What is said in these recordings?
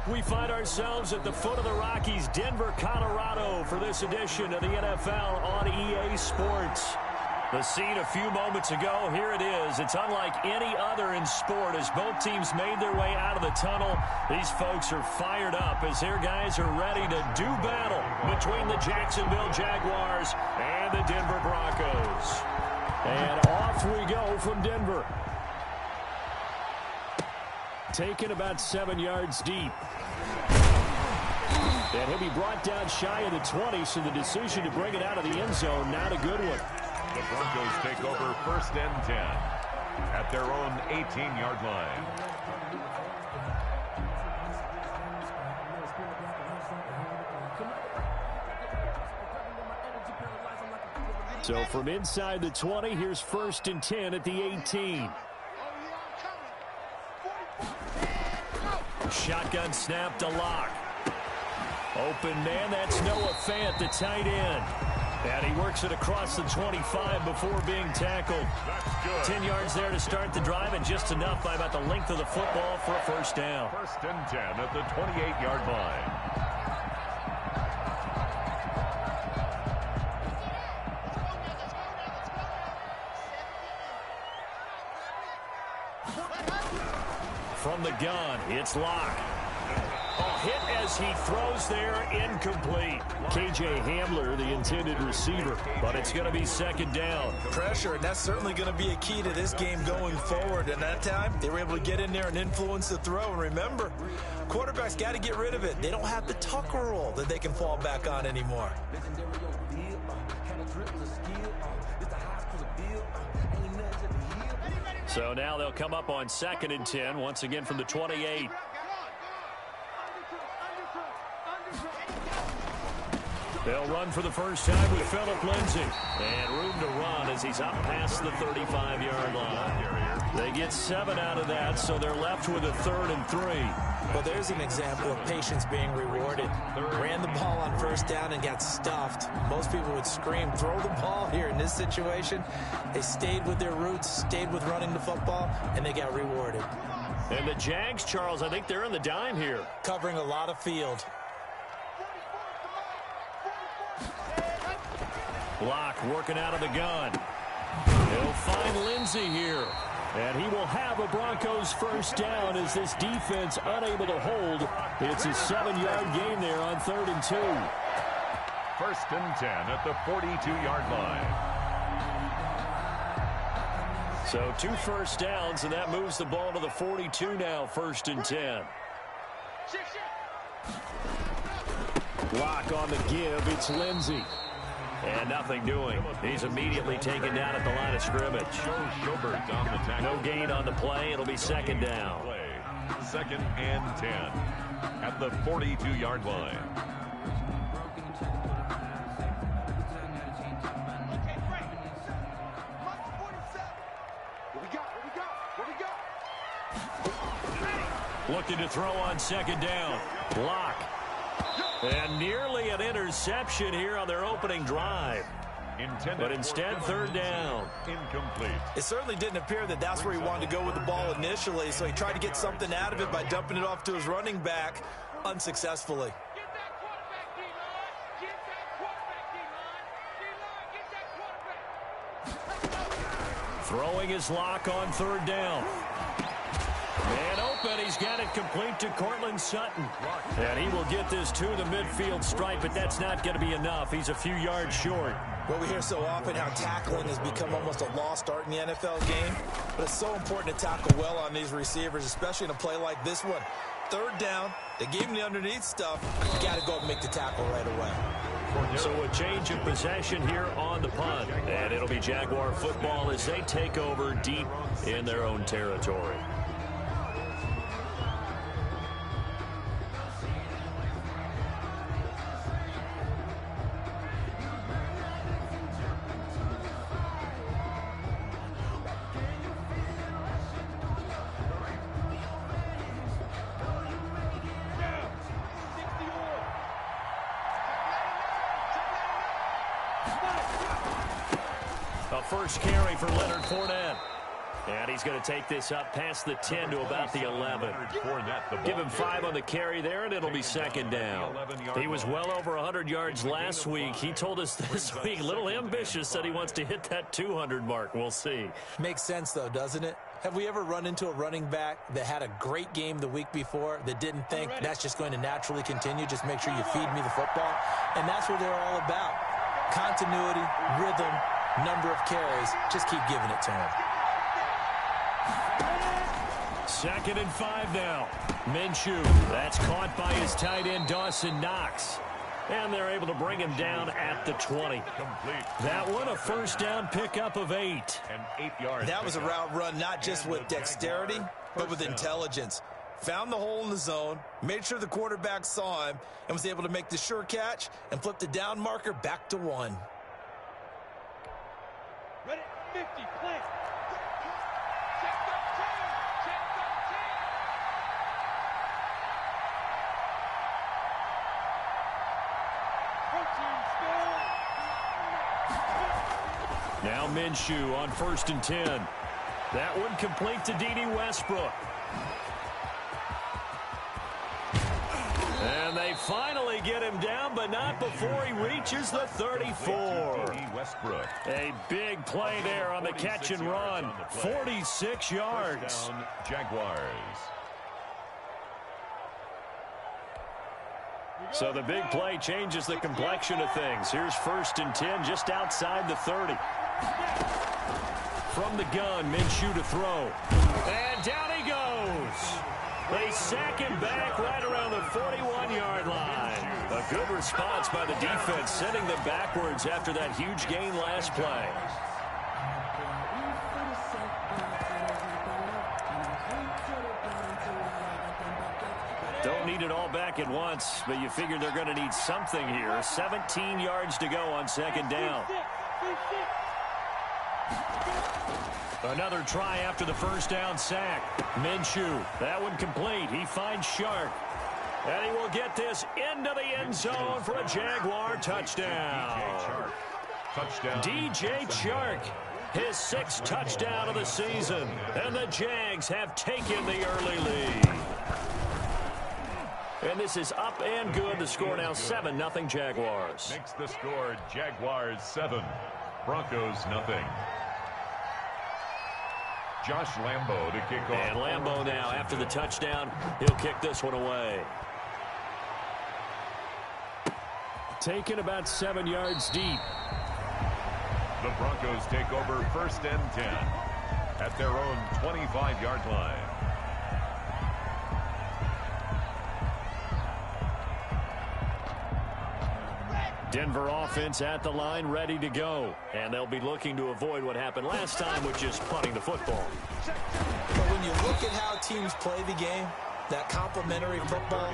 We find ourselves at the foot of the Rockies, Denver, Colorado, for this edition of the NFL on EA Sports. The scene a few moments ago, here it is. It's unlike any other in sport as both teams made their way out of the tunnel. These folks are fired up as their guys are ready to do battle between the Jacksonville Jaguars and the Denver Broncos. And off we go from Denver. Taken about 7 yards deep. And he'll be brought down shy of the 20, so the decision to bring it out of the end zone, not a good one. The Broncos take over 1st and 10 at their own 18-yard line. So from inside the 20, here's 1st and 10 at the 18. Shotgun snap to Locke. Open man, that's Noah Fant, the tight end. And he works it across the 25 before being tackled. 10 yards there to start the drive, and just enough by about the length of the football for a 1st down. 1st and 10 at the 28-yard line. From the gun, it's Locke. Hit as he throws there, incomplete. K.J. Hamler, the intended receiver, but it's going to be 2nd down. Pressure, and that's certainly going to be a key to this game going forward. And that time, they were able to get in there and influence the throw. And remember, quarterbacks got to get rid of it. They don't have the tucker roll that they can fall back on anymore. So now they'll come up on 2nd and 10, once again from the 28. They'll run for the first time with Phillip Lindsay. And room to run as he's up past the 35-yard line. They get 7 out of that, so they're left with a 3rd and 3. Well, there's an example of patience being rewarded. Ran the ball on 1st down and got stuffed. Most people would scream, throw the ball here. In this situation, they stayed with their roots, stayed with running the football, and they got rewarded. And the Jags, Charles, I think they're in the dime here. Covering a lot of field. Locke working out of the gun. He'll find Lindsay here. And he will have a Broncos 1st down as this defense unable to hold. It's a 7-yard gain there on 3rd and 2. 1st and 10 at the 42-yard line. So 2 1st downs, and that moves the ball to the 42 now, 1st and 10. Locke on the give. It's Lindsay. And nothing doing. He's immediately taken down at the line of scrimmage. No gain on the play. It'll be 2nd down. 2nd and 10 at the 42-yard line. Looking to throw on 2nd down. Locke. And nearly an interception here on their opening drive. But instead, 3rd down. Incomplete. It certainly didn't appear that that's where he wanted to go with the ball initially, so he tried to get something out of it by dumping it off to his running back unsuccessfully. Throwing his Locke on 3rd down. And open, he's got it complete to Cortland Sutton. And he will get this to the midfield stripe, but that's not going to be enough. He's a few yards short. Well, we hear so often how tackling has become almost a lost art in the NFL game, but it's so important to tackle well on these receivers, especially in a play like this one. 3rd down, they gave him the underneath stuff. You got to go and make the tackle right away. So a change of possession here on the punt, and it'll be Jaguar football as they take over deep in their own territory. A first carry for Leonard Fournette. And he's going to take this up past the 10 to about the 11. Give him 5 on the carry there, and it'll be second down. He was well over 100 yards last week. He told us this week, a little ambitious, said he wants to hit that 200 mark. We'll see. Makes sense, though, doesn't it? Have we ever run into a running back that had a great game the week before that didn't think that's just going to naturally continue? Just make sure you feed me the football. And that's what they're all about. Continuity, rhythm, number of carries. Just keep giving it to him. 2nd and 5 now. Minshew. That's caught by his tight end, Dawson Knox. And they're able to bring him down at the 20. That one, a first down pickup of 8. And 8 yards. That was a route run not just with dexterity, but with intelligence. Found the hole in the zone, made sure the quarterback saw him, and was able to make the sure catch and flip the down marker back to 1. Ready, 50, play. Now Minshew on 1st and 10. That one complete to D.D. Westbrook. And they finally get him down, but not before he reaches the 34. Westbrook. A big play there on the catch and run. 46 yards. Jaguars. So the big play changes the complexion of things. Here's 1st and 10 just outside the 30. From the gun, Minshew to throw. And down he goes. They sack him back right around the 41-yard line. A good response by the defense, sending them backwards after that huge gain last play. Don't need it all back at once, but you figure they're going to need something here. 17 yards to go on 2nd down. Another try after the first down sack. Minshew, that one complete. He finds Shark. And he will get this into the end zone for a Jaguar touchdown. DJ Chark, his 6th touchdown of the season. And the Jags have taken the early lead. And this is up and good. The score now 7-0 Jaguars. Makes the score Jaguars 7, Broncos 0. Josh Lambo to kick off. And Lambo now, after the touchdown, he'll kick this one away. Taken about 7 yards deep. The Broncos take over 1st and 10 at their own 25-yard line. Denver offense at the line, ready to go. And they'll be looking to avoid what happened last time, which is punting the football. But when you look at how teams play the game, that complementary football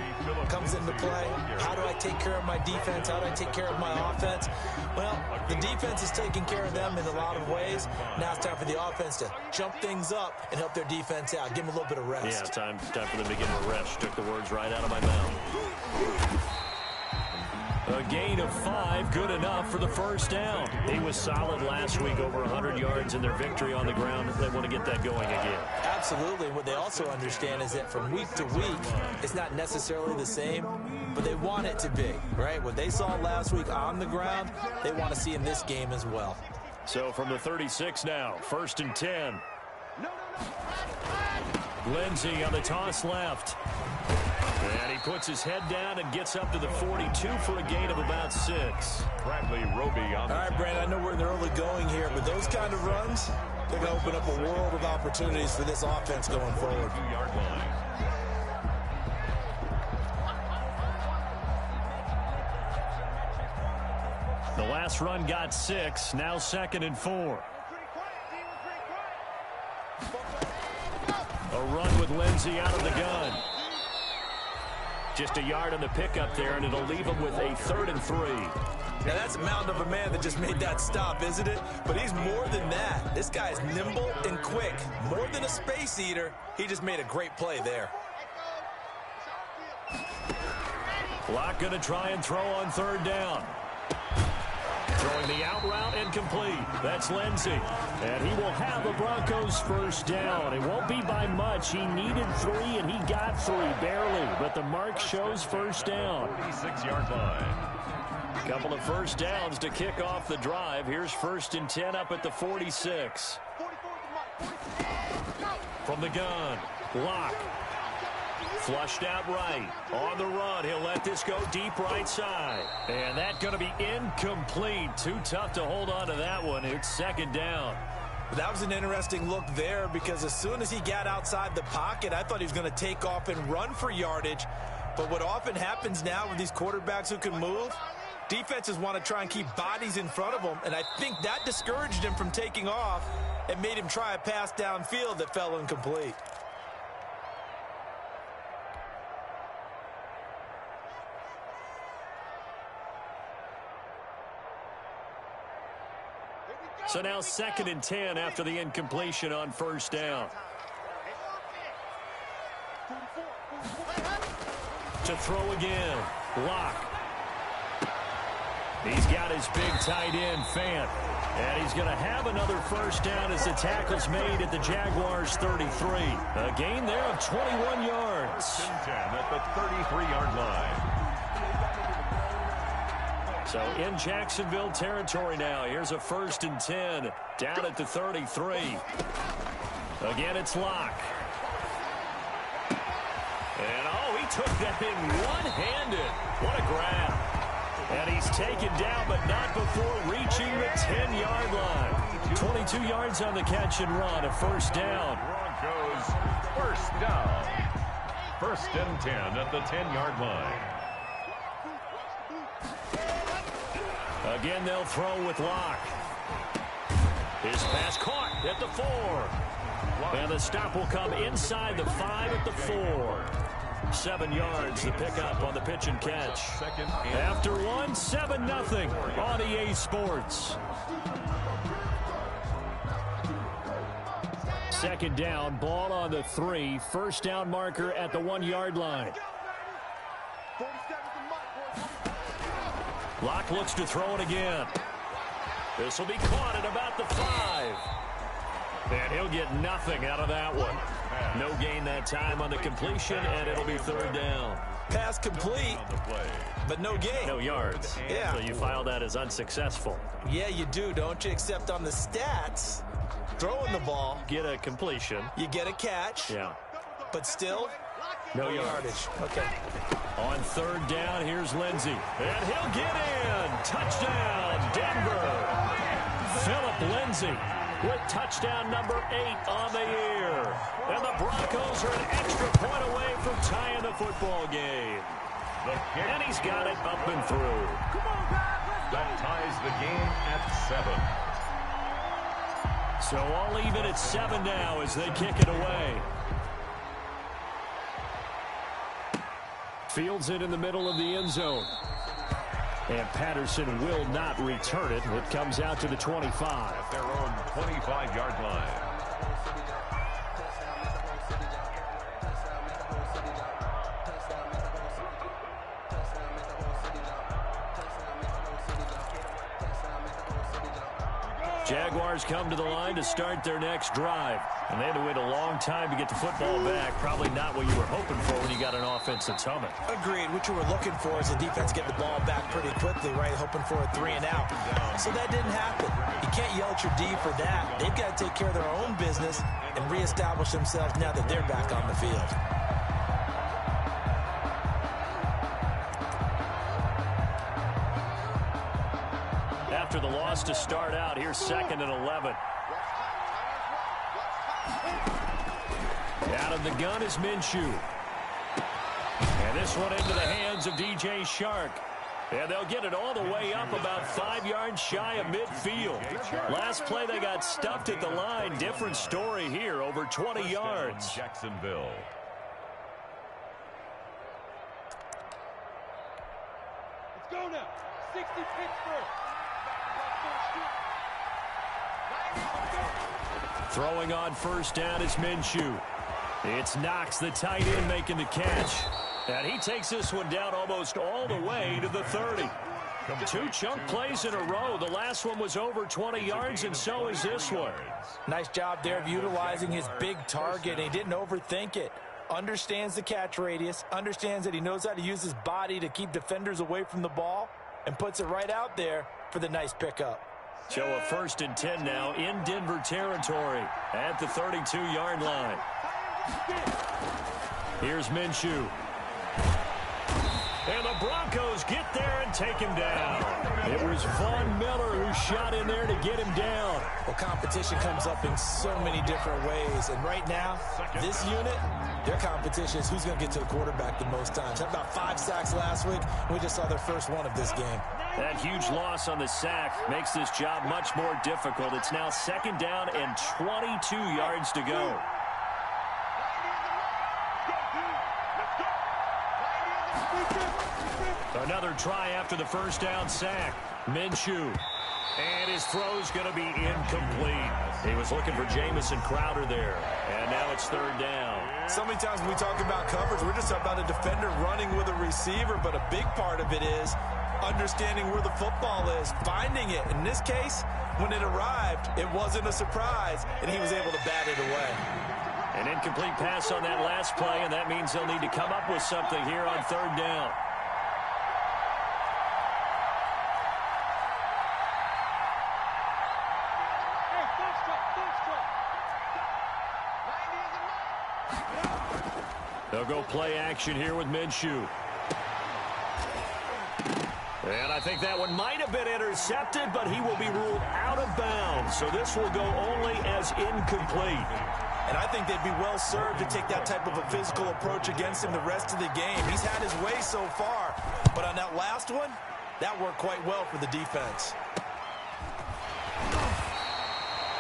comes into play. How do I take care of my defense? How do I take care of my offense? Well, the defense is taking care of them in a lot of ways. Now it's time for the offense to jump things up and help their defense out. Give them a little bit of rest. Yeah, time for them to get a rest. Took the words right out of my mouth. A gain of 5, good enough for the first down. He was solid last week, over 100 yards in their victory on the ground. They want to get that going again. Absolutely. What they also understand is that from week to week, it's not necessarily the same, but they want it to be, right? What they saw last week on the ground, they want to see in this game as well. So from the 36 now, 1st and 10. Lindsey on the toss left. And he puts his head down and gets up to the 42 for a gain of about 6. Bradley Roby on the All right, Brandon, I know we're in the early going here, but those kind of runs, they're going to open up a world of opportunities for this offense going forward. 2-yard line. The last run got 6, now 2nd and 4. A run with Lindsey out of the gun. Just a yard on the pickup there, and it'll leave him with a 3rd and 3. Now, that's a mountain of a man that just made that stop, isn't it? But he's more than that. This guy is nimble and quick. More than a space eater, he just made a great play there. Locke going to try and throw on 3rd down. Throwing the out route and incomplete. That's Lindsey. And he will have a Broncos first down. It won't be by much. He needed 3, and he got 3, barely. But the mark shows first down. 46-yard line. Couple of first downs to kick off the drive. Here's 1st and 10 up at the 46. From the gun, Locke. Flushed out right. On the run, he'll let this go deep right side. And that's going to be incomplete. Too tough to hold on to that one. It's 2nd down. That was an interesting look there because as soon as he got outside the pocket, I thought he was going to take off and run for yardage. But what often happens now with these quarterbacks who can move, defenses want to try and keep bodies in front of them, and I think that discouraged him from taking off and made him try a pass downfield that fell incomplete. So now 2nd and 10 after the incompletion on first down. To throw again, Locke. He's got his big tight end, Fant. And he's going to have another first down as the tackle's made at the Jaguars' 33. A gain there of 21 yards. 10 at the 33-yard line. So in Jacksonville territory now. Here's a 1st and 10 down at the 33. Again, it's Locke. And, oh, he took that in one-handed. What a grab. And he's taken down, but not before reaching the 10-yard line. 22 yards on the catch and run, a first down. Broncos first down. 1st and 10 at the 10-yard line. Again, they'll throw with Locke. His pass caught at the 4. And the stop will come inside the 5 at the 4. 7 yards, the pickup on the pitch and catch. After 1, 7-0 on EA Sports. 2nd down, ball on the 3. First down marker at the 1-yard line. Locke looks to throw it again. This will be caught at about the 5. And he'll get nothing out of that one. No gain that time on the completion, and it'll be 3rd down. Pass complete, but no gain. No yards. Yeah. So you file that as unsuccessful. Yeah, you do, don't you? Except on the stats, throwing the ball, Get a completion. you get a catch, Yeah. but still, No yardage. Okay. On 3rd down, here's Lindsey. And he'll get in. Touchdown, Denver. Philip Lindsey with touchdown number 8 on the year. And the Broncos are an extra point away from tying the football game. And he's got it up and through. That ties the game at 7. So all even at 7 now as they kick it away. Fields it in the middle of the end zone. And Patterson will not return it. It comes out to the 25. At their own 25-yard line. Jaguars come to the line to start their next drive. And they had to wait a long time to get the football back. Probably not what you were hoping for when you got an offense that's humming. Agreed. What you were looking for is the defense get the ball back pretty quickly, right? Hoping for a 3 and out. So that didn't happen. You can't yell at your D for that. They've got to take care of their own business and reestablish themselves now that they're back on the field. After the loss to start out, here's 2nd and 11. Out of the gun is Minshew. And this one into the hands of DJ Shark. And they'll get it all the way up about 5 yards shy of midfield. Last play they got stuffed at the line. Different story here, over 20 yards. Jacksonville. Let's go now. 60 Pittsburgh. Throwing on first down is Minshew. It's Knox, the tight end, making the catch. And he takes this one down almost all the way to the 30. Two chunk plays in a row. The last one was over 20 yards, and so is this one. Nice job there of utilizing his big target. He didn't overthink it. Understands the catch radius, understands that he knows how to use his body to keep defenders away from the ball, and puts it right out there for the nice pickup. So a 1st and 10 now in Denver territory at the 32-yard line. Here's Minshew. And the Broncos get there and take him down. It was Von Miller who shot in there to get him down. Well, competition comes up in so many different ways. And right now, this unit, their competition is who's going to get to the quarterback the most times. Had about 5 sacks last week. We just saw their first one of this game. That huge loss on the sack makes this job much more difficult. It's now 2nd down and 22 yards to go. Another try after the 1st down sack. Minshew. And his throw's going to be incomplete. He was looking for Jamison Crowder there. And now it's 3rd down. So many times when we talk about coverage, we're just talking about a defender running with a receiver, but a big part of it is understanding where the football is, finding it. In this case, when it arrived, it wasn't a surprise, and he was able to bat it away. An incomplete pass on that last play, and that means they'll need to come up with something here on 3rd down. They'll go play action here with Minshew. And I think that one might have been intercepted, but he will be ruled out of bounds. So this will go only as incomplete. And I think they'd be well served to take that type of a physical approach against him the rest of the game. He's had his way so far, but on that last one, that worked quite well for the defense.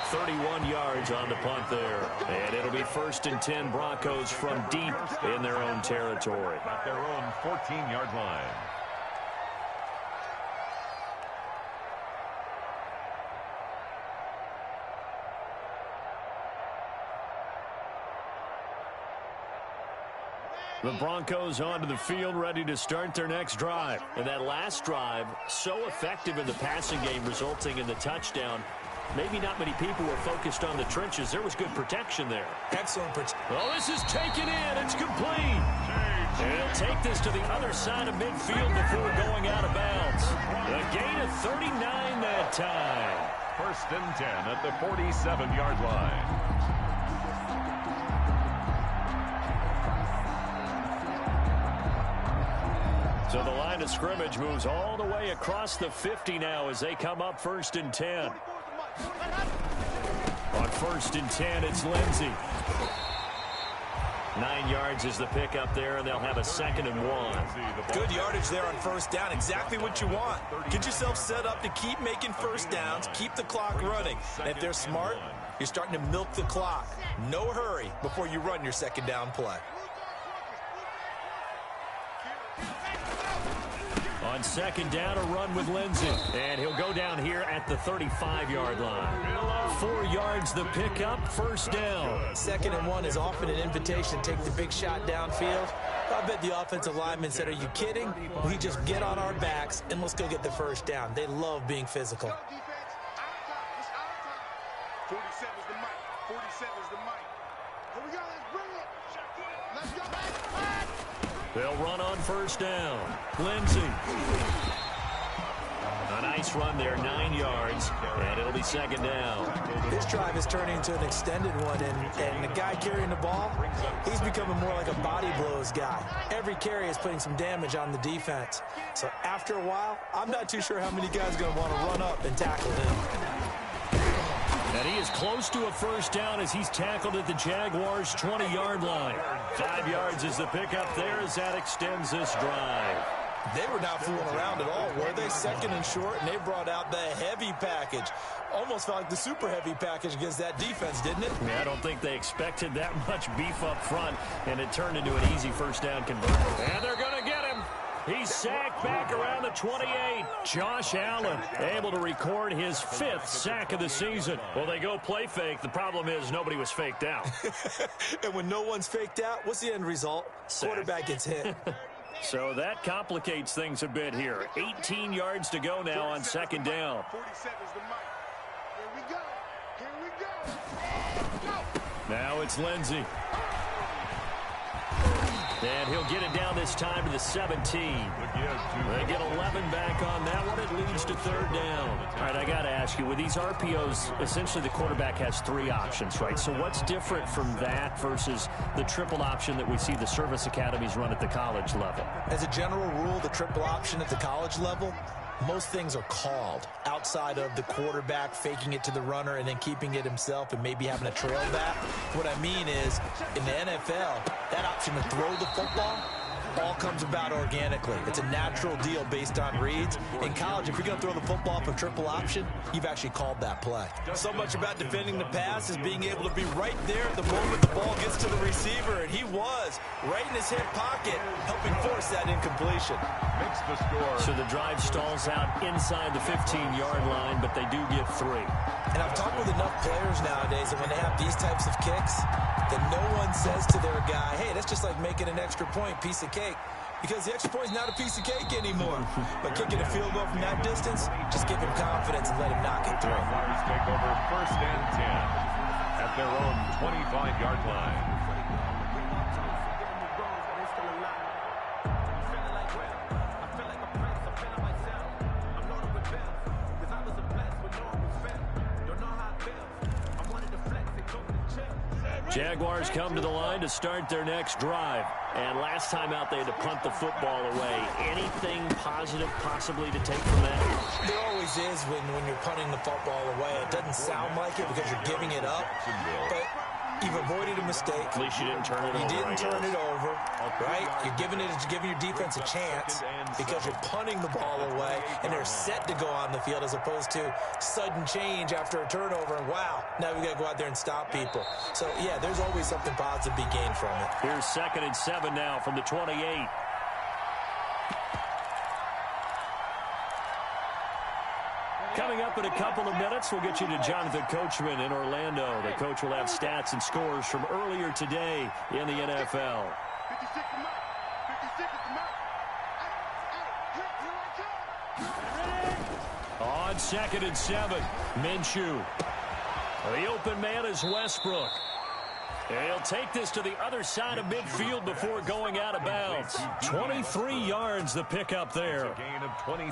31 yards on the punt there. And it'll be 1st and 10 Broncos from deep in their own territory. At their own 14-yard line. The Broncos onto the field, ready to start their next drive. And that last drive, so effective in the passing game, resulting in the touchdown. Maybe not many people were focused on the trenches. There was good protection there. Excellent protection. Oh, this is taken in. It's complete. And he'll take this to the other side of midfield before going out of bounds. A gain of 39 that time. 1st and 10 at the 47-yard line. So the line of scrimmage moves all the way across the 50 now as they come up 1st and 10. On 1st and 10, it's Lindsey. 9 yards is the pickup there, and they'll have a 2nd and 1. Good yardage there on 1st down. Exactly what you want. Get yourself set up to keep making 1st downs, keep the clock running. And if they're smart, you're starting to milk the clock. No hurry before you run your 2nd down play. On 2nd down, a run with Lindsey. And he'll go down here at the 35-yard line. 4 yards the pickup, 1st down. 2nd and 1 is often an invitation to take the big shot downfield. I bet the offensive lineman said, are you kidding? We just get on our backs and let's go get the 1st down. They love being physical. 47 is the mic. 47 is the mic. Here we go. Let's bring it. Let's go back. They'll run on 1st down. Lindsey. A nice run there, 9 yards, and it'll be 2nd down. This drive is turning into an extended one, and the guy carrying the ball, he's becoming more like a body blows guy. Every carry is putting some damage on the defense. So after a while, I'm not too sure how many guys are going to want to run up and tackle him. And he is close to a 1st down as he's tackled at the Jaguars' 20-yard line. 5 yards is the pickup there as that extends this drive. They were not fooling around at all, were they? 2nd and short, and they brought out the heavy package. Almost felt like the super heavy package against that defense, didn't it? Yeah, I don't think they expected that much beef up front, and it turned into an easy 1st down conversion. And they're going to get him. He's sacked back around the 28. Josh Allen able to record his 5th sack of the season. Well, they go play fake. The problem is nobody was faked out. And when no one's faked out, what's the end result? Sack. Quarterback gets hit. So that complicates things a bit here. 18 yards to go now on second down. 47 is the mic. Here we go. Here we go. Go. Now it's Lindsey. And he'll get it down this time to the 17. They get 11 back on that one. It leads to third down. All right, I got to ask you, with these RPOs, essentially the quarterback has 3 options, right? So what's different from that versus the triple option that we see the service academies run at the college level? As a general rule, the triple option at the college level, most things are called outside of the quarterback faking it to the runner and then keeping it himself and maybe having a trail back. What I mean is, in the NFL, that option to throw the football all comes about organically. It's a natural deal based on reads. In college, if you're going to throw the football for triple option, you've actually called that play. So much about defending the pass is being able to be right there at the moment the ball gets to the receiver, and he was right in his hip pocket, helping force that incompletion. Makes the score. So the drive stalls out inside the 15-yard line, but they do get 3. And I've talked with enough players nowadays that when they have these types of kicks, that no one says to their guy, hey, that's just like making an extra point, piece of cake. Because the extra point is not a piece of cake anymore. But kicking a field goal from that distance, just give him confidence and let him knock it through. Jaguars take over first and 10 at their own 25-yard line. Jaguars come to the line to start their next drive. And last time out, they had to punt the football away. Anything positive possibly to take from that? There always is when you're punting the football away. It doesn't sound like it because you're giving it up. But you've avoided a mistake. At least you didn't turn it over. You didn't turn it over, right? You're giving your defense a chance because you're punting the ball away, and they're set to go on the field as opposed to sudden change after a turnover. And wow, now we got to go out there and stop people. So, yeah, there's always something positive to be gained from it. Here's 2nd and 7 now from the 28. Coming up in a couple of minutes, we'll get you to Jonathan Coachman in Orlando. The coach will have stats and scores from earlier today in the NFL. 56 the mic. 56 is the mic. Hey, here I come. On 2nd and 7, Minshew. The open man is Westbrook. He'll take this to the other side of midfield before going out of bounds. 23 yards the pickup there.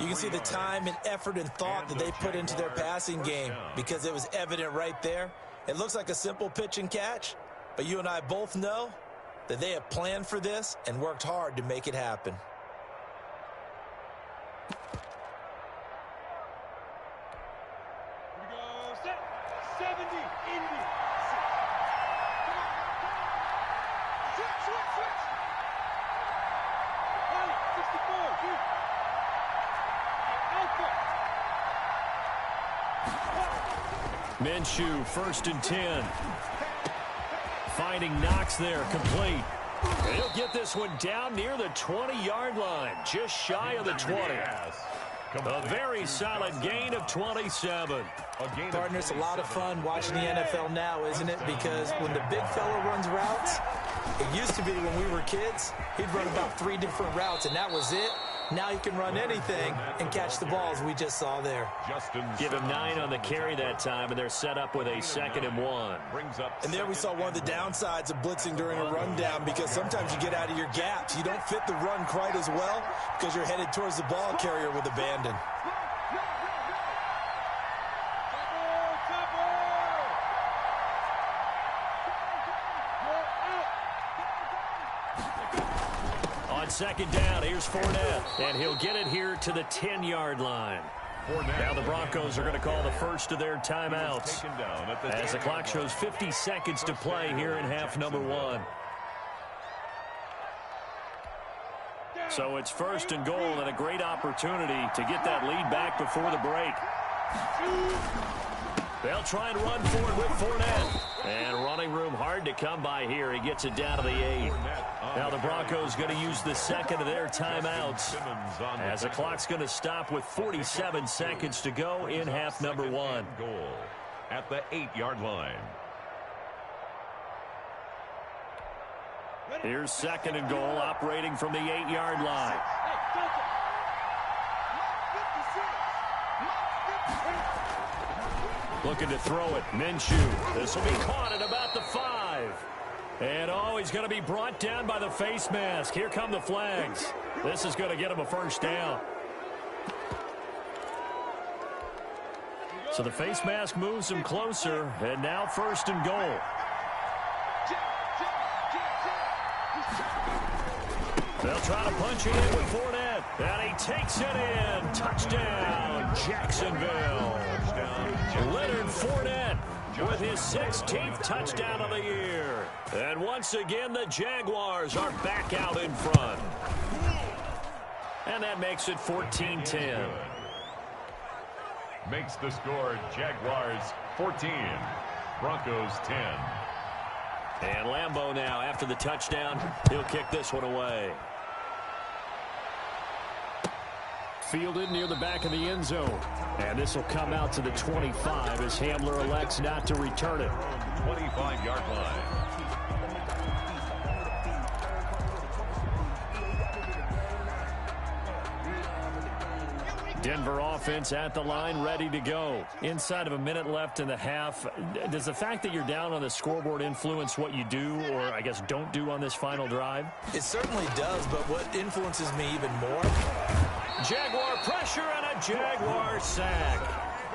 You can see the time and effort and thought that they put into their passing game because it was evident right there. It looks like a simple pitch and catch, but you and I both know that they have planned for this and worked hard to make it happen. Here we go. Set. 70. Indy. Minshew, 1st and 10. Finding Knox there, complete. And he'll get this one down near the 20-yard line, just shy of the 20. A very solid gain of 27. Partner, it's a lot of fun watching the NFL now, isn't it? Because when the big fella runs routes, it used to be when we were kids, he'd run about 3 different routes, and that was it. Now he can run anything and catch the balls we just saw there. Give him 9 on the carry that time, and they're set up with a 2nd and 1. And there we saw one of the downsides of blitzing during a rundown because sometimes you get out of your gaps. You don't fit the run quite as well because you're headed towards the ball carrier with abandon. On 2nd down, here's Fournette, and he'll get it here to the 10-yard line. Now the Broncos are going to call the first of their timeouts as the clock shows 50 seconds to play here in half number 1. So it's 1st and goal and a great opportunity to get that lead back before the break. They'll try and run forward with Fournette. And running room hard to come by here. He gets it down to the 8. Now the Broncos going to use the 2nd of their timeouts as the clock's going to stop with 47 seconds to go in half number 1. Goal at the 8-yard line. Here's 2nd and goal, operating from the 8-yard line. Looking to throw it. Minshew. This will be caught at about the 5. And, he's going to be brought down by the face mask. Here come the flags. This is going to get him a first down. So the face mask moves him closer, and now 1st and goal. They'll try to punch it in with Fournette, and he takes it in. Touchdown, Jacksonville. Leonard Fournette with his 16th touchdown of the year. And once again, the Jaguars are back out in front. And that makes it 14-10. Makes the score Jaguars 14, Broncos 10. And Lambeau now, after the touchdown, he'll kick this one away. Fielded near the back of the end zone. And this will come out to the 25 as Hamler elects not to return it. 25-yard line. Denver offense at the line, ready to go. Inside of a minute left in the half. Does the fact that you're down on the scoreboard influence what you do, or I guess don't do on this final drive? It certainly does, but what influences me even more? Jaguar pressure and a Jaguar sack.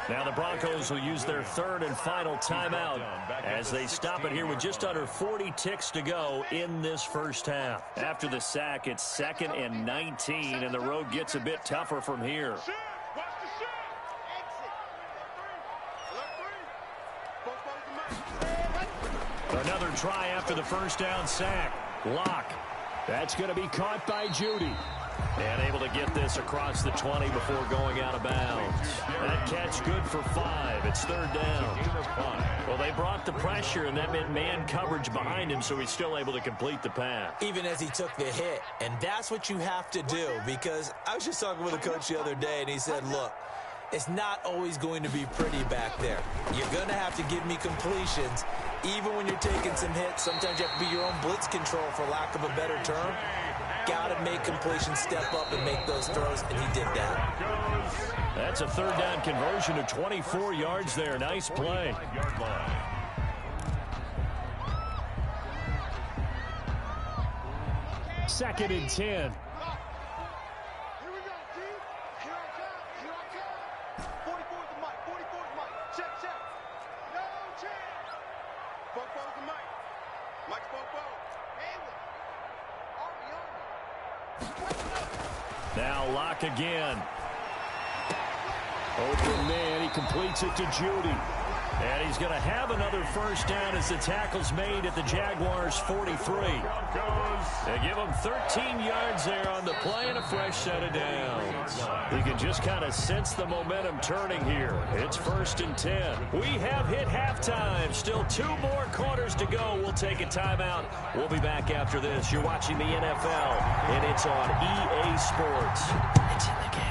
Now the Broncos will use their 3rd and final timeout as they stop it here with just under 40 ticks to go in this first half. After the sack, it's 2nd and 19, and the road gets a bit tougher from here. Another try after the first down sack. Lock. That's going to be caught by Judy. And able to get this across the 20 before going out of bounds. That catch good for 5. It's 3rd down. Well, they brought the pressure, and that meant man coverage behind him, so he's still able to complete the pass. Even as he took the hit. And that's what you have to do, because I was just talking with a coach the other day, and he said, look, it's not always going to be pretty back there. You're going to have to give me completions. Even when you're taking some hits, sometimes you have to be your own blitz control, for lack of a better term. Got to make completions, step up and make those throws, and he did that. That's a 3rd down conversion of 24 yards there. Nice play. Second and 10. Here we go, G. Here I come. 44 is the mic. 44 is the mic. Check. No chance. Four is the mic. Mike's four. Now Lock again. Open man, he completes it to Judy. And he's going to have another first down as the tackle's made at the Jaguars' 43. They give him 13 yards there on the play and a fresh set of downs. You can just kind of sense the momentum turning here. It's 1st and 10. We have hit halftime. Still 2 more quarters to go. We'll take a timeout. We'll be back after this. You're watching the NFL, and it's on EA Sports. It's in the game.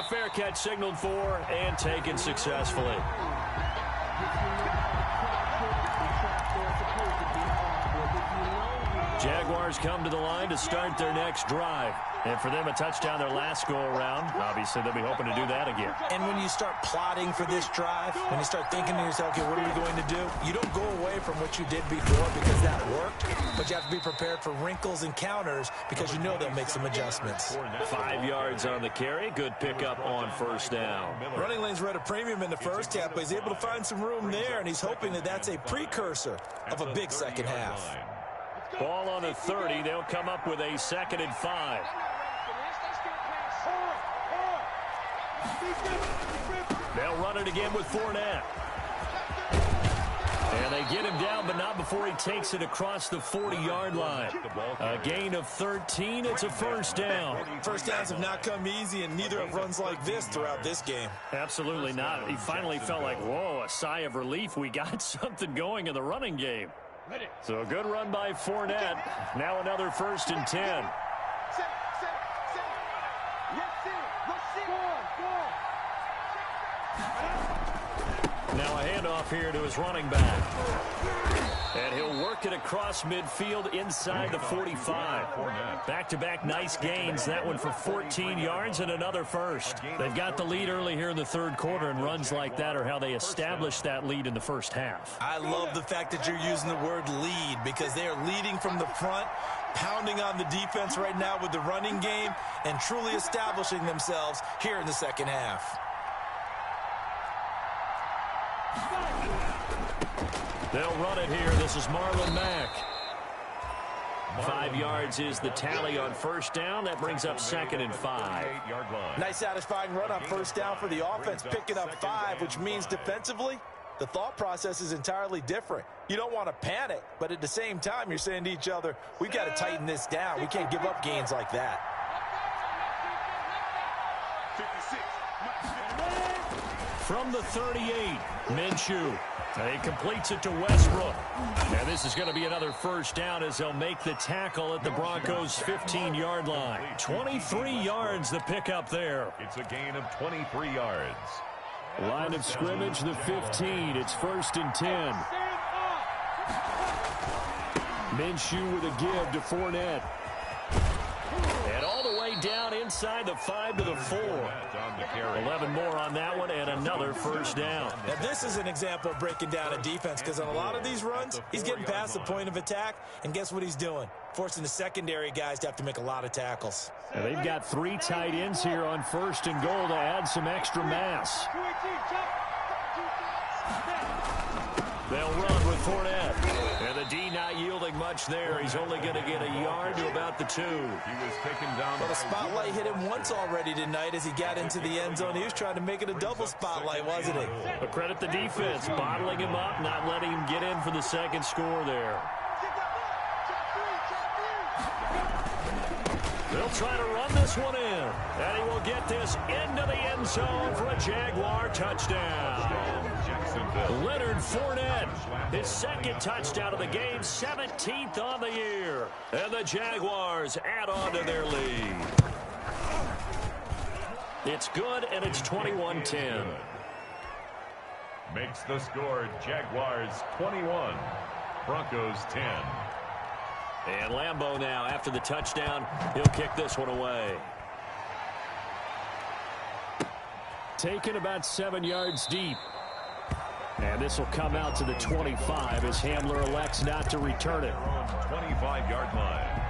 Fair catch signaled for and taken successfully. Jaguars come to the line to start their next drive. And for them, a touchdown their last go-around. Obviously, they'll be hoping to do that again. And when you start plotting for this drive, when you start thinking to yourself, okay, what are we going to do? You don't go away from what you did before because that worked, but you have to be prepared for wrinkles and counters because you know they'll make some adjustments. 5 yards on the carry. Good pickup on first down. Running lanes were at a premium in the first half, but he's able to find some room there, and he's hoping that that's a precursor of a big second half. Ball on the 30. They'll come up with a 2nd and 5. They'll run it again with Fournette. And they get him down, but not before he takes it across the 40-yard line. A gain of 13. It's a first down. First downs have not come easy, and neither have runs like this throughout this game. Absolutely not. He finally felt like, whoa, a sigh of relief. We got something going in the running game. So a good run by Fournette. Now another 1st and 10. Now a handoff here to his running back. And he'll work it across midfield inside the 45. Back-to-back nice gains. That one for 14 yards and another first. They've got the lead early here in the third quarter, and runs like that are how they establish that lead in the first half. I love the fact that you're using the word lead, because they are leading from the front, pounding on the defense right now with the running game, and truly establishing themselves here in the second half. They'll run it here. This is Marlon Mack. 5 yards is the tally on first down. That brings up 2nd and 5. Nice satisfying run on first down for the offense, picking up 5, which means defensively, the thought process is entirely different. You don't want to panic, but at the same time, you're saying to each other, we've got to tighten this down. We can't give up gains like that. 56. From the 38, Minshew. He completes it to Westbrook. And this is going to be another first down as they'll make the tackle at the Broncos' 15-yard line. 23 yards the pickup there. It's a gain of 23 yards. Line of scrimmage, the 15. It's 1st and 10. Minshew with a give to Fournette. And all the way down inside the 5 to the 4. 11 more on that one, and another first down. Now, this is an example of breaking down a defense, because on a lot of these runs, he's getting past the point of attack, and guess what he's doing? Forcing the secondary guys to have to make a lot of tackles. And they've got 3 tight ends here on 1st and goal to add some extra mass. They'll run with Fournette. And the D not yielding much there. He's only going to get a yard to about the 2. He was taken down. Well, the spotlight hit him once already tonight as he got into the end zone. He was trying to make it a double spotlight, wasn't he? But credit the defense, bottling him up, not letting him get in for the second score there. They'll try to run this one in. And he will get this into the end zone for a Jaguar touchdown. Leonard Fournette, his 2nd touchdown of the game, 17th on the year. And the Jaguars add on to their lead. It's good, and it's 21-10. Makes the score Jaguars 21, Broncos 10. And Lambeau now, after the touchdown, he'll kick this one away. Taken about 7 yards deep. And this will come out to the 25 as Hamler elects not to return it. 25-yard line.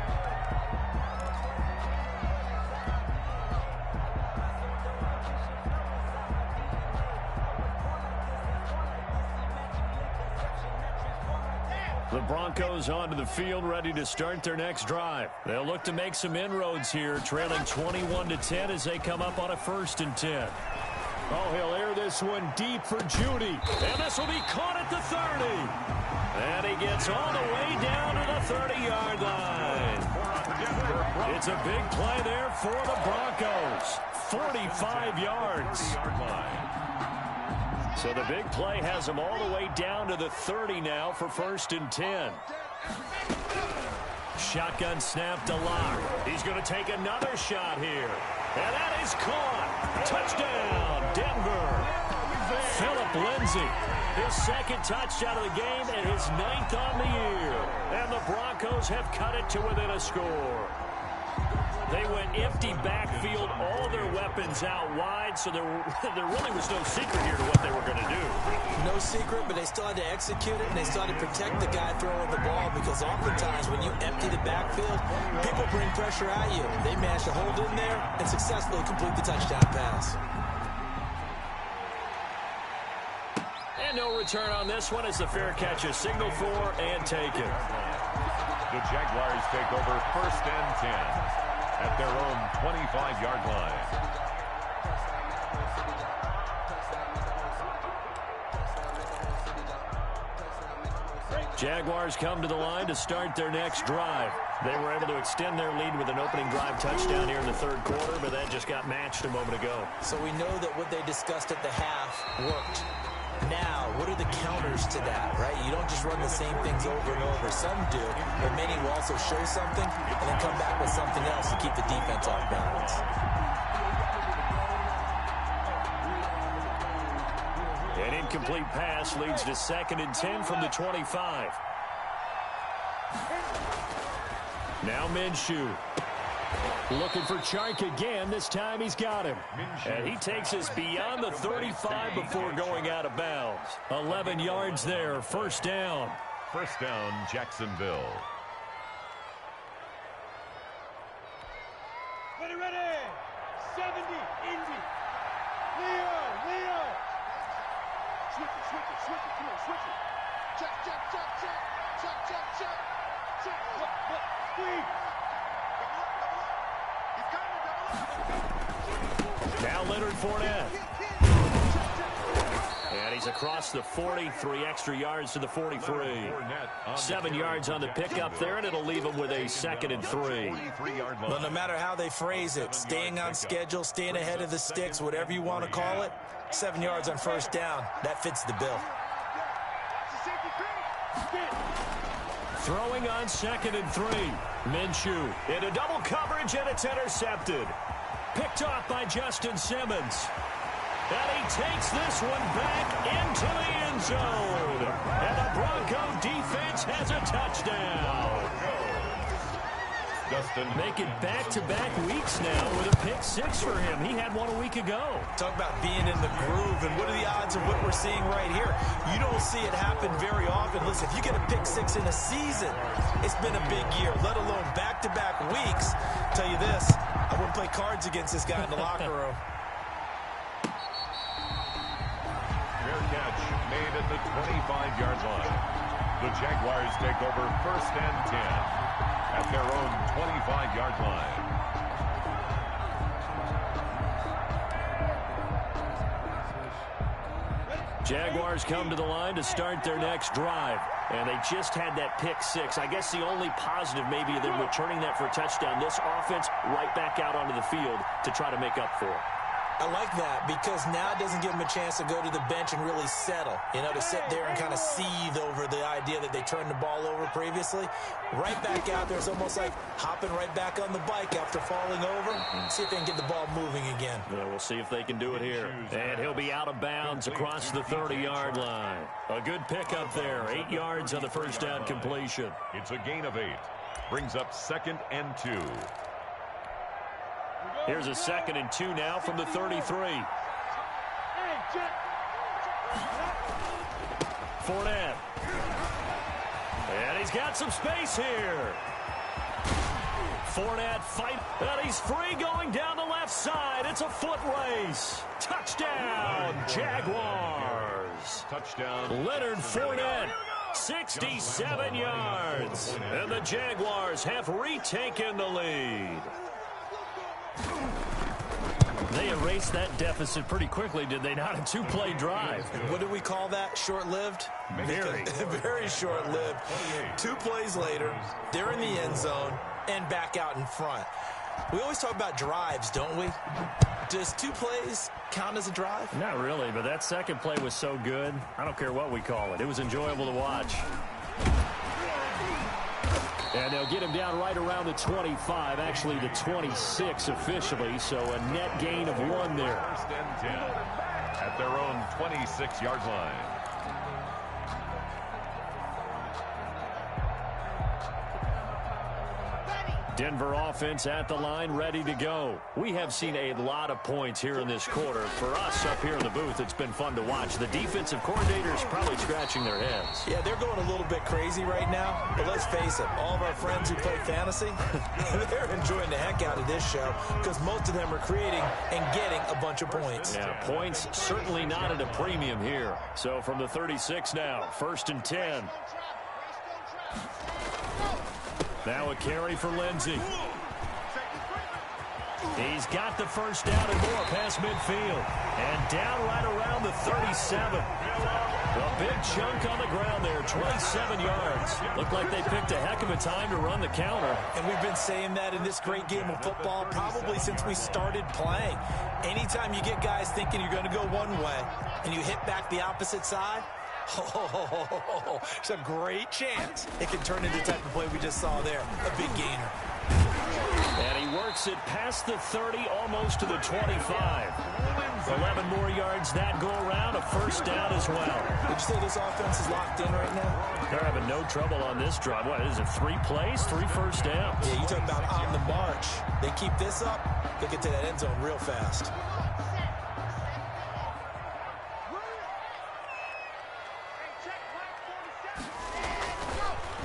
The Broncos onto the field, ready to start their next drive. They'll look to make some inroads here, trailing 21-10 as they come up on a 1st and 10. Oh, he'll air this one deep for Judy. And this will be caught at the 30. And he gets all the way down to the 30-yard line. It's a big play there for the Broncos. 45 yards. So the big play has them all the way down to the 30 now for 1st and 10. Shotgun snap to Locke. He's going to take another shot here. And that is caught. Touchdown, Denver. Phillip Lindsay, his 2nd touchdown of the game and his 9th on the year. And the Broncos have cut it to within a score. They went empty backfield, all their weapons out wide, so there really was no secret here to what they were going to do. No secret, but they still had to execute it, and they still had to protect the guy throwing the ball, because oftentimes when you empty the backfield, people bring pressure at you. They managed to hold in there and successfully complete the touchdown pass. And no return on this one as the fair catch is signaled for and taken. The Jaguars take over 1st and 10. At their own 25-yard line. Jaguars come to the line to start their next drive. They were able to extend their lead with an opening drive touchdown here in the 3rd quarter, but that just got matched a moment ago. So we know that what they discussed at the half worked. Now, what are the counters to that, right? You don't just run the same things over and over. Some do, but many will also show something and then come back with something else to keep the defense off balance. An incomplete pass leads to 2nd and 10 from the 25. Now Minshew. Looking for Chark again. This time he's got him. And he takes us beyond the 35 before going out of bounds. 11 yards there. First down. First down, Jacksonville. Ready. 70, Indy. Leo. Switch it. Come on, switch it. Check. What? Squeeze. Now Leonard Fournette. And he's across the 40, 3 extra yards to the 43. 7 yards on the pickup there, and it'll leave him with a 2nd and 3. But no matter how they phrase it, staying on schedule, staying ahead of the sticks, whatever you want to call it, 7 yards on first down, that fits the bill. Throwing on 2nd and 3. Minshew into double coverage, and it's intercepted. Picked off by Justin Simmons. And he takes this one back into the end zone. And the Bronco defense has a touchdown. Make it back-to-back weeks now with a pick 6 for him. He had one a week ago. Talk about being in the groove, and what are the odds of what we're seeing right here? You don't see it happen very often. Listen, if you get a pick 6 in a season, it's been a big year, let alone back-to-back weeks. I'll tell you this, I wouldn't play cards against this guy in the locker room. Fair catch made at the 25-yard line. The Jaguars take over 1st and 10. At their own 25-yard line. Jaguars come to the line to start their next drive. And they just had that pick 6. I guess the only positive maybe of them returning that for a touchdown. This offense right back out onto the field to try to make up for it. I like that because now it doesn't give them a chance to go to the bench and really settle, to sit there and kind of seethe over the idea that they turned the ball over previously. Right back out there, it's almost like hopping right back on the bike after falling over. See if they can get the ball moving again. Yeah, we'll see if they can do it here. And he'll be out of bounds across the 30-yard line. A good pickup there, 8 yards on the first down completion. It's a gain of 8. Brings up 2nd and 2. Here's a 2nd and 2 now from the 33. Fournette. And he's got some space here. Fournette fight. And he's free going down the left side. It's a foot race. Touchdown, Jaguars. Touchdown. Leonard Fournette. 67 yards. And the Jaguars have retaken the lead. They erased that deficit pretty quickly, did they not? A 2-play drive. What do we call that? Short-lived? Very. Very short-lived. 2 plays later, they're in the end zone and back out in front. We always talk about drives, don't we? Does 2 plays count as a drive? Not really, but that second play was so good. I don't care what we call it. It was enjoyable to watch. And they'll get him down right around the 25, actually the 26 officially, so a net gain of 1 there. 1st and 10 at their own 26-yard line. Denver offense at the line, ready to go. We have seen a lot of points here in this quarter. For us up here in the booth, it's been fun to watch. The defensive coordinators probably scratching their heads. Yeah, they're going a little bit crazy right now. But let's face it, all of our friends who play fantasy, they're enjoying the heck out of this show because most of them are creating and getting a bunch of points. Yeah, points certainly not at a premium here. So from the 36 now, 1st and 10. Now a carry for Lindsey. He's got the first down and more past midfield. And down right around the 37. A big chunk on the ground there, 27 yards. Looked like they picked a heck of a time to run the counter. And we've been saying that in this great game of football probably since we started playing. Anytime you get guys thinking you're going to go one way and you hit back the opposite side, it's a great chance it can turn into the type of play we just saw there. A big gainer. And he works it past the 30, almost to the 25. 11 more yards that go around, a first down as well. Did you say this offense is locked in right now? They're having no trouble on this drive. What is it, 3 plays, 3 first downs? Yeah, you talk about on the march. They keep this up, they get to that end zone real fast.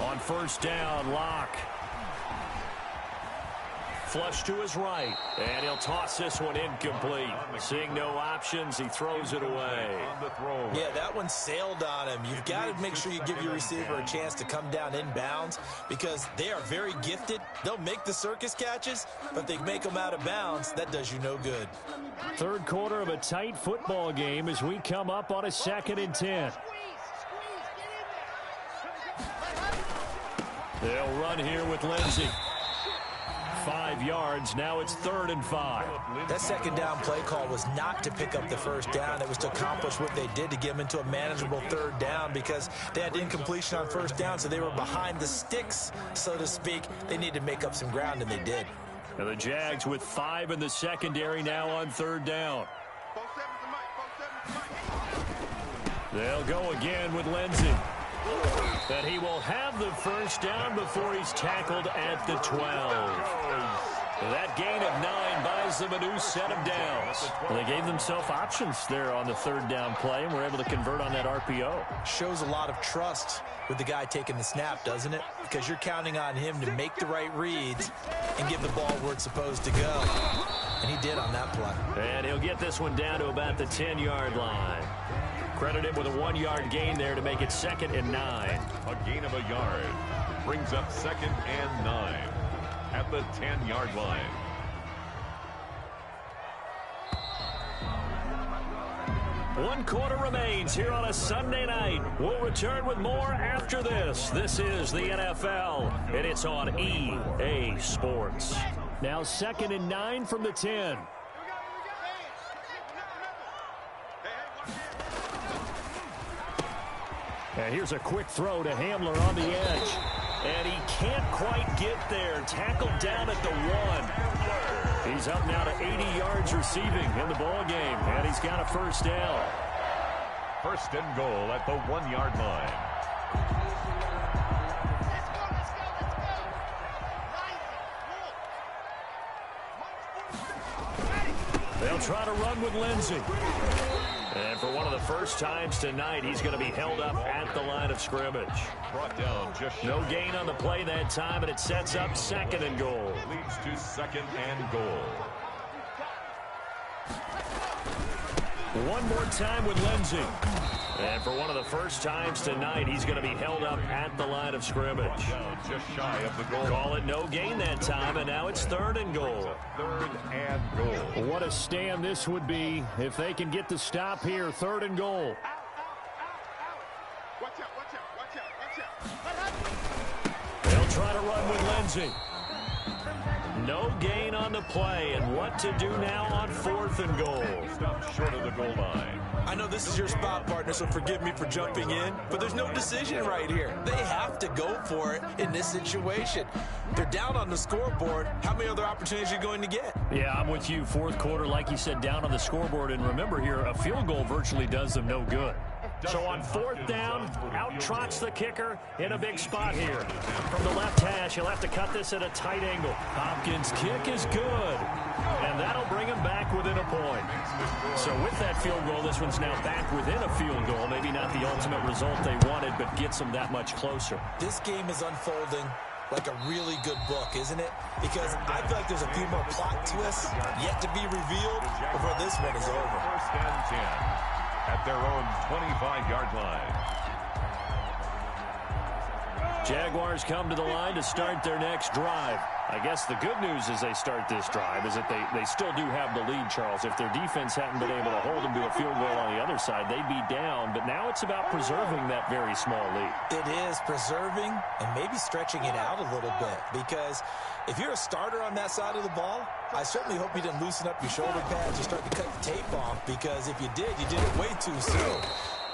On first down, Locke. Flush to his right, and he'll toss this one incomplete. Seeing no options, he throws it away. Yeah, that one sailed on him. You've got to make sure you give your receiver a chance to come down inbounds because they are very gifted. They'll make the circus catches, but if they make them out of bounds, that does you no good. Third quarter of a tight football game as we come up on a 2nd and 10. They'll run here with Lindsey. 5 yards. Now it's 3rd and 5. That second down play call was not to pick up the first down. It was to accomplish what they did to get them into a manageable 3rd down because they had incompletion on first down, so they were behind the sticks, so to speak. They needed to make up some ground, and they did. And the Jags with 5 in the secondary now on 3rd down. They'll go again with Lindsey. That he will have the first down before he's tackled at the 12. That gain of 9 buys them a new set of downs. Well, they gave themselves options there on the 3rd down play and were able to convert on that RPO. Shows a lot of trust with the guy taking the snap, doesn't it? Because you're counting on him to make the right reads and give the ball where it's supposed to go. And he did on that play. And he'll get this one down to about the 10-yard line. Credit him with a 1-yard gain there to make it 2nd and 9. A gain of a yard brings up 2nd and 9 at the 10-yard line. One quarter remains here on a Sunday night. We'll return with more after this. This is the NFL, and it's on EA Sports. Now 2nd and 9 from the 10. And here's a quick throw to Hamler on the edge. And he can't quite get there. Tackled down at the 1. He's up now to 80 yards receiving in the ball game. And he's got a first down. 1st and goal at the 1-yard line. They'll try to run with Lindsey. And for one of the first times tonight, he's going to be held up at the line of scrimmage. Brought down just no gain on the play that time, and it sets up 2nd and goal. Leads to 2nd and goal. One more time with Lindsey. And for one of the first times tonight, he's going to be held up at the line of scrimmage. Just shy of the goal. Call it no gain that time, and now it's 3rd and goal. 3rd and goal. What a stand this would be if they can get the stop here. 3rd and goal. Watch out, watch out, watch out, watch out. They'll try to run with Lindsey. No gain on the play, and what to do now on 4th and goal. Stop short of the goal line. I know this is your spot, partner, so forgive me for jumping in, but there's no decision right here. They have to go for it in this situation. They're down on the scoreboard. How many other opportunities are you going to get? Yeah, I'm with you. 4th quarter, like you said, down on the scoreboard. And remember here, a field goal virtually does them no good. So on 4th down, out trots the kicker in a big spot here. From the left hash, he'll have to cut this at a tight angle. Hopkins' kick is good. And that'll bring him back within a point. So with that field goal, this one's now back within a field goal. Maybe not the ultimate result they wanted, but gets them that much closer. This game is unfolding like a really good book, isn't it? Because I feel like there's a few more plot twists yet to be revealed before this one is over. 1st and 10 at their own 25-yard line. Jaguars come to the line to start their next drive. I guess the good news as they start this drive is that they still do have the lead, Charles. If their defense hadn't been able to hold them to a field goal on the other side, they'd be down. But now it's about preserving that very small lead. It is preserving and maybe stretching it out a little bit. Because if you're a starter on that side of the ball, I certainly hope you didn't loosen up your shoulder pads or start to cut the tape off. Because if you did it way too soon.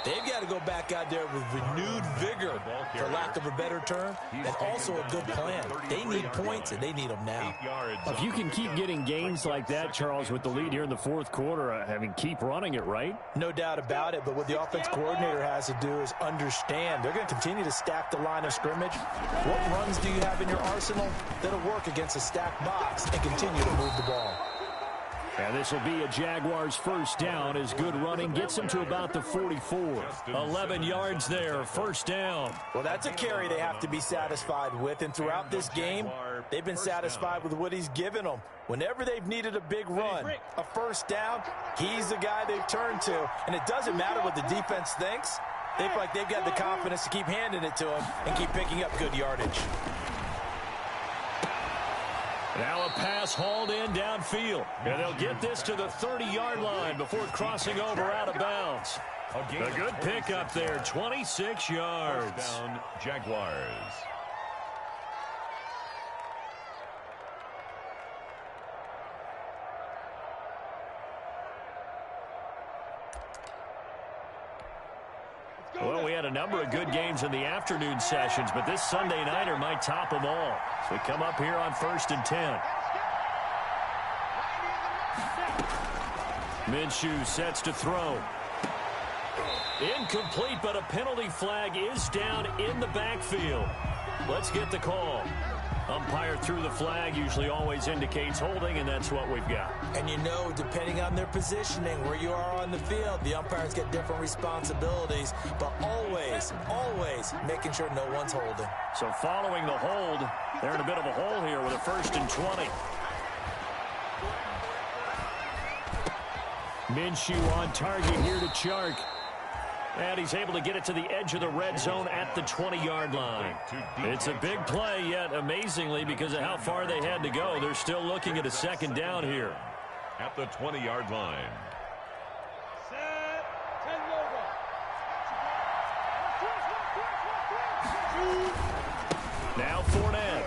They've got to go back out there with renewed vigor, for lack of a better term, and also a good plan. They need points, and they need them now. If you can keep getting gains like that, Charles, with the lead here in the fourth quarter, keep running it, right? No doubt about it, but what the offense coordinator has to do is understand they're going to continue to stack the line of scrimmage. What runs do you have in your arsenal that'll work against a stacked box and continue to move the ball? And this will be a Jaguars first down as good running gets them to about the 44. 11 yards there, first down. Well, that's a carry they have to be satisfied with, and throughout this game, they've been satisfied with what he's given them. Whenever they've needed a big run, a first down, he's the guy they've turned to, and it doesn't matter what the defense thinks. They feel like they've got the confidence to keep handing it to him and keep picking up good yardage. Now a pass hauled in downfield. And they'll get this to the 30-yard line before crossing over out of bounds. A good pickup there, 26 yards. First down, Jaguars. Well, we had a number of good games in the afternoon sessions, but this Sunday nighter might top them all. So we come up here on 1st and 10. Minshew sets to throw. Incomplete, but a penalty flag is down in the backfield. Let's get the call. Umpire threw the flag, usually always indicates holding, and that's what we've got. And you know, depending on their positioning, where you are on the field, the umpires get different responsibilities, but always, always making sure no one's holding. So following the hold, they're in a bit of a hole here with a 1st and 20. Minshew on target here to Chark. And he's able to get it to the edge of the red zone at the 20-yard line. It's a big play, yet amazingly, because of how far they had to go, they're still looking at a second down here. At the 20-yard line. Set. 10 over. Now Fournette.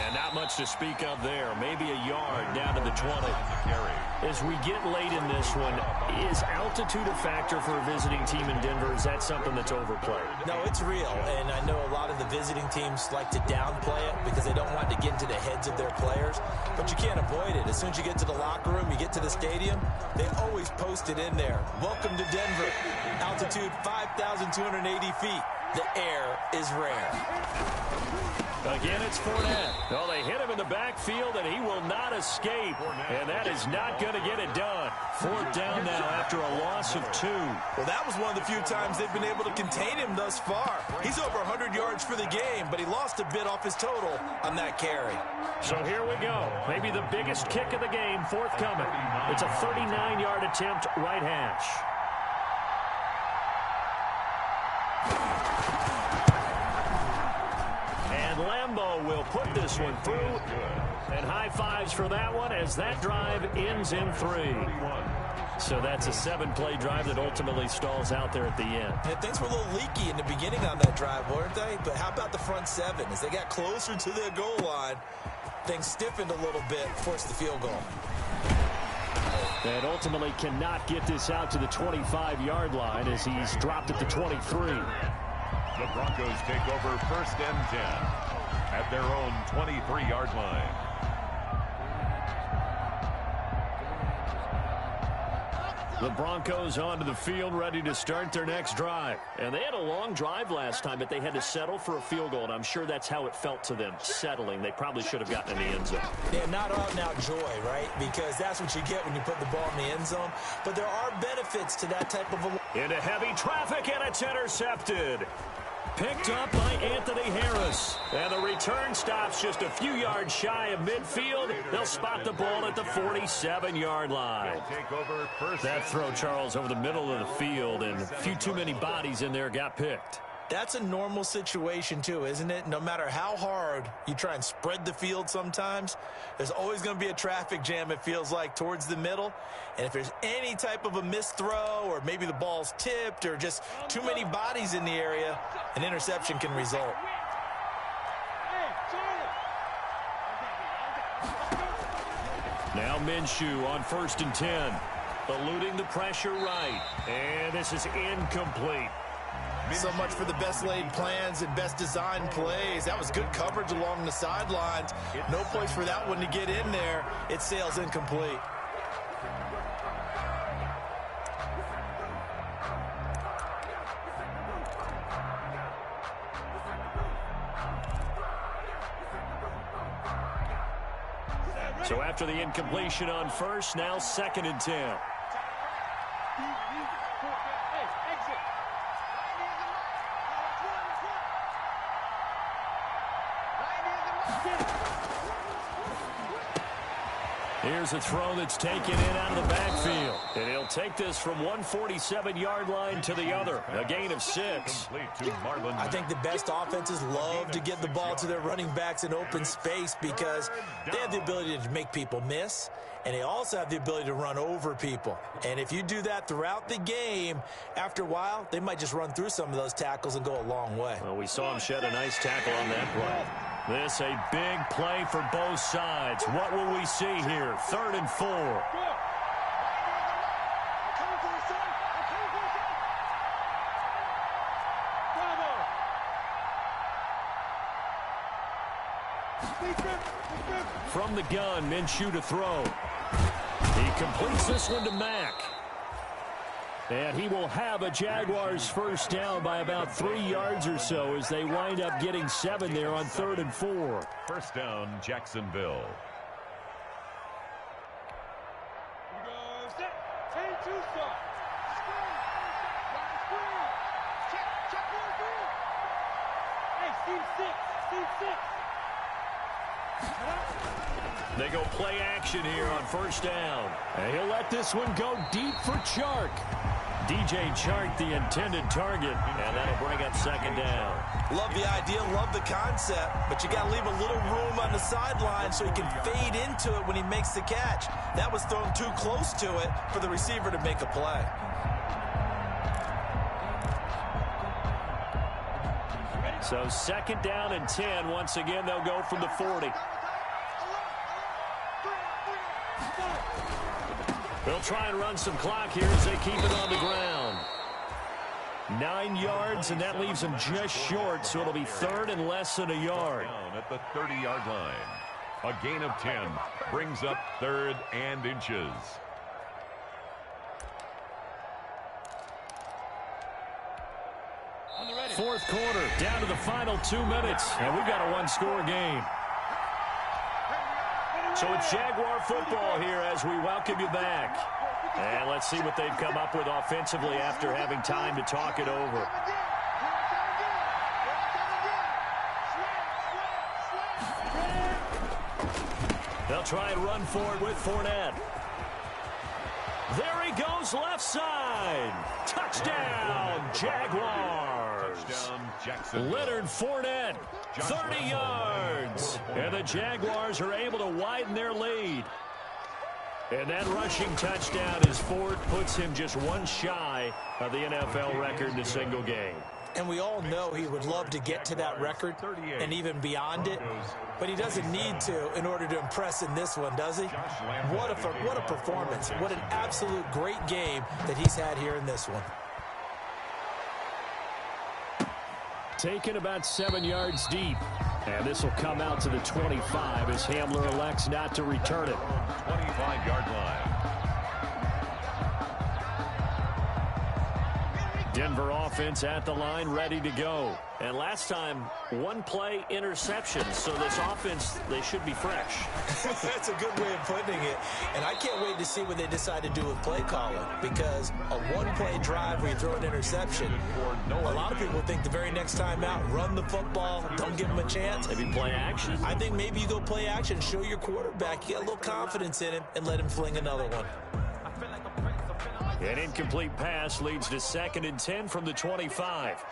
And not much to speak of there. Maybe a yard down to the 20. As we get late in this one, is altitude a factor for a visiting team in Denver? Is that something that's overplayed? No, it's real, and I know a lot of the visiting teams like to downplay it because they don't want to get into the heads of their players, but you can't avoid it. As soon as you get to the locker room, you get to the stadium, they always post it in there. Welcome to Denver. Altitude 5,280 feet. The air is rare. Again, it's Fournette. Well, they hit him in the backfield, and he will not escape. And that is not going to get it done. 4th down now after a loss of 2. Well, that was one of the few times they've been able to contain him thus far. He's over 100 yards for the game, but he lost a bit off his total on that carry. So here we go. Maybe the biggest kick of the game forthcoming. It's a 39-yard attempt, right hash. Lambeau will put this one through, and high fives for that one as that drive ends in 3. So that's a 7-play drive that ultimately stalls out there at the end. Yeah, things were a little leaky in the beginning on that drive, weren't they? But how about the front 7? As they got closer to the goal line, things stiffened a little bit, forced the field goal. And ultimately cannot get this out to the 25-yard line as he's dropped at the 23. The Broncos take over 1st and 10 at their own 23-yard line. The Broncos onto the field, ready to start their next drive. And they had a long drive last time, but they had to settle for a field goal, and I'm sure that's how it felt to them, settling. They probably should have gotten in the end zone. Yeah, not out-and-out joy, right? Because that's what you get when you put the ball in the end zone. But there are benefits to that type of a... Into heavy traffic, and it's intercepted. Picked up by Anthony Harris. And the return stops just a few yards shy of midfield. They'll spot the ball at the 47-yard line. That throw, Charles, over the middle of the field, and a few too many bodies in there got picked. That's a normal situation, too, isn't it? No matter how hard you try and spread the field sometimes, there's always going to be a traffic jam, it feels like, towards the middle. And if there's any type of a missed throw or maybe the ball's tipped or just too many bodies in the area, an interception can result. Now Minshew on 1st and 10. Eluding the pressure right. And this is incomplete. So much for the best laid plans and best designed plays. That was good coverage along the sidelines. No place for that one to get in there. It sails incomplete. So after the incompletion on first, now 2nd and 10. Here's a throw that's taken in out of the backfield. And he'll take this from 147-yard line to the other. A gain of 6. I think the best offenses love to get the ball to their running backs in open space because they have the ability to make people miss, and they also have the ability to run over people. And if you do that throughout the game, after a while, they might just run through some of those tackles and go a long way. Well, we saw him shed a nice tackle on that play. This a big play for both sides. What will we see here? 3rd and 4. From the gun, Minshew to throw. He completes this one to Mack. And he will have a Jaguars first down by about 3 yards or so as they wind up getting 7 there on 3rd and 4. First down, Jacksonville. They go play action here on first down. And he'll let this one go deep for Chark. DJ Chark, the intended target, and that'll bring up 2nd down. Love the idea, love the concept, but you got to leave a little room on the sideline so he can fade into it when he makes the catch. That was thrown too close to it for the receiver to make a play. So 2nd down and 10. Once again, they'll go from the 40. They'll try and run some clock here as they keep it on the ground. 9 yards, and that leaves them just short, so it'll be 3rd and less than a yard. Down at the 30-yard line. A gain of 10 brings up 3rd and inches. Fourth quarter, down to the final 2 minutes, and we've got a one-score game. So it's Jaguar football here as we welcome you back. And let's see what they've come up with offensively after having time to talk it over. They'll try and run forward with Fournette. There he goes, left side. Touchdown, Jaguars. Touchdown, Leonard Fournette, 30 yards. And the Jaguars are able to widen their lead. And that rushing touchdown is Ford, puts him just one shy of the NFL record in a single game. And we all know he would love to get to that record and even beyond it, but he doesn't need to in order to impress in this one, does he? What a performance. What an absolute great game that he's had here in this one. Taken about 7 yards deep. And this will come out to the 25 as Hamler elects not to return it. 25-yard line. Denver offense at the line, ready to go. And last time, one play interception. So this offense, they should be fresh. That's a good way of putting it. And I can't wait to see what they decide to do with play calling, because a one-play drive where you throw an interception, a lot of people think the very next time out, run the football, don't give them a chance. Maybe play action? I think maybe you go play action, show your quarterback, you get a little confidence in him, and let him fling another one. An incomplete pass leads to 2nd and 10 from the 25.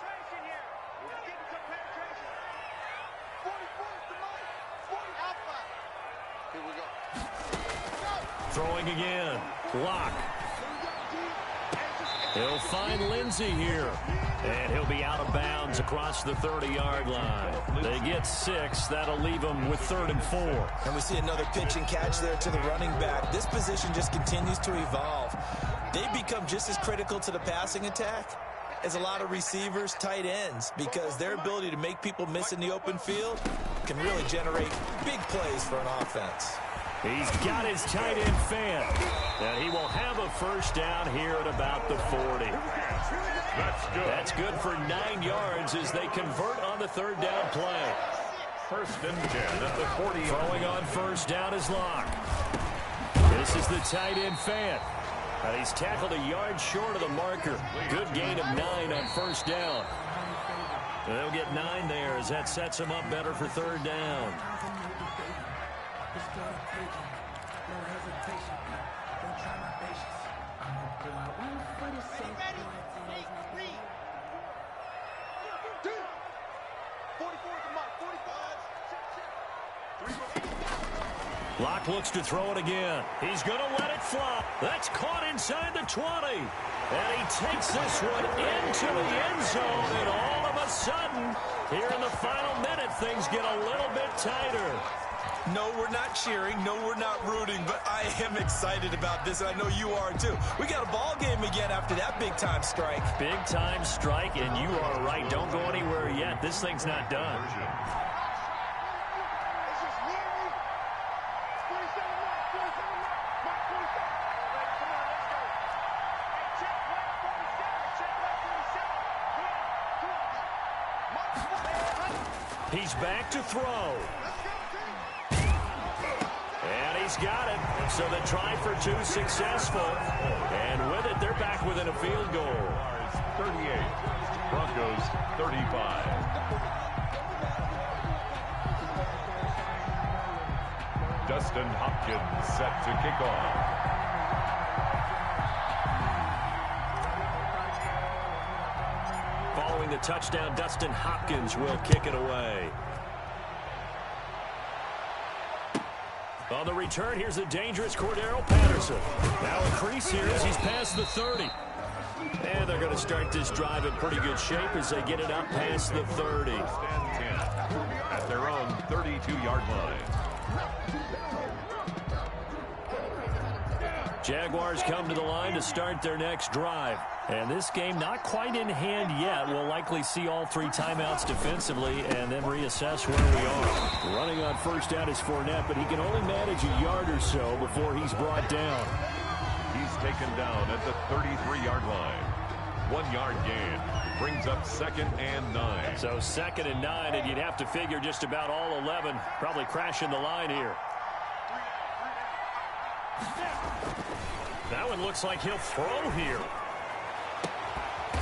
Throwing again. Lock. He'll find Lindsey here. And he'll be out of bounds across the 30-yard line. They get 6. That'll leave them with 3rd and 4. And we see another pitch and catch there to the running back. This position just continues to evolve. they become just as critical to the passing attack as a lot of receivers, tight ends, because their ability to make people miss in the open field can really generate big plays for an offense. He's got his tight end fan, and he will have a first down here at about the 40. That's good for 9 yards as they convert on the third down play. First and 10 at the 40. Throwing on first down is Locke. This is the tight end fan. And he's tackled a yard short of the marker. Good gain of 9 on first down. They'll get 9 there as that sets him up better for third down. Locke looks to throw it again. He's going to let it fly. That's caught inside the 20. And he takes this one into the end zone. And all of a sudden, here in the final minute, things get a little bit tighter. No, we're not cheering. No, we're not rooting. But I am excited about this, and I know you are too. We got a ball game again after that big-time strike. Big-time strike, and you are right. Don't go anywhere yet. This thing's not done. He's back to throw. And he's got it. So the try for 2 successful. And with it, they're back within a field goal. 38. Broncos 35. Dustin Hopkins set to kick off. Following the touchdown, Dustin Hopkins will kick it away. On the return, here's the dangerous Cordero Patterson. Now a crease here as he's past the 30. And they're going to start this drive in pretty good shape as they get it up past the 30. First and 10 at their own 32-yard line. Jaguars come to the line to start their next drive. And this game not quite in hand yet. We'll likely see all 3 timeouts defensively and then reassess where we are. Running on first down is Fournette, but he can only manage a yard or so before he's brought down. He's taken down at the 33-yard line. 1-yard gain brings up 2nd and 9. So 2nd and 9, and you'd have to figure just about all 11 probably crashing the line here. That one looks like he'll throw here.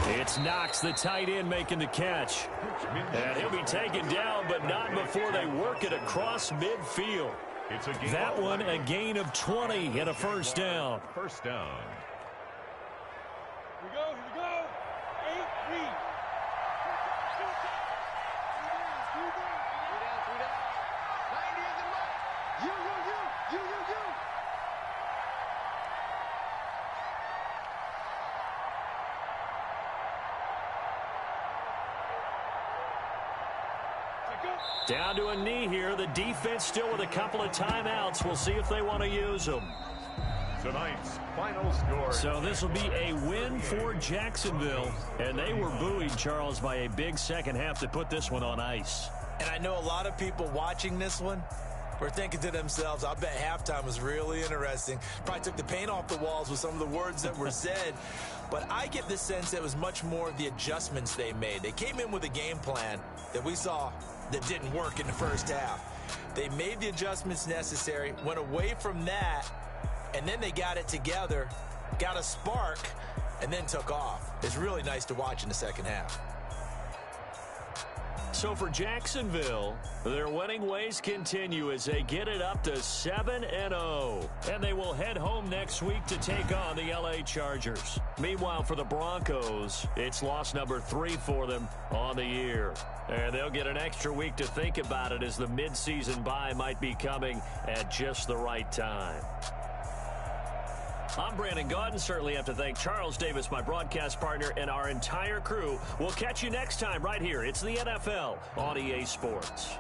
It's Knox, the tight end, making the catch. And he'll be taken down, but not before they work it across midfield. That one, a gain of 20 and a first down. First down. Here we go, here we go. 8, read. 3 down. 90 is the mark. You. Down to a knee here. The defense still with a couple of timeouts. We'll see if they want to use them. Tonight's final score. So this will be a win for Jacksonville. And they were buoyed, Charles, by a big second half to put this one on ice. And I know a lot of people watching this one were thinking to themselves, I bet halftime was really interesting. Probably took the paint off the walls with some of the words that were said. But I get the sense that it was much more the adjustments they made. They came in with a game plan that we saw that didn't work in the first half. They made the adjustments necessary, went away from that, and then they got it together, got a spark, and then took off. It's really nice to watch in the second half. So for Jacksonville, their winning ways continue as they get it up to 7-0. And they will head home next week to take on the LA Chargers. Meanwhile, for the Broncos, it's loss number 3 for them on the year. And they'll get an extra week to think about it as the midseason bye might be coming at just the right time. I'm Brandon Gaudin. Certainly have to thank Charles Davis, my broadcast partner, and our entire crew. We'll catch you next time right here. It's the NFL on EA Sports.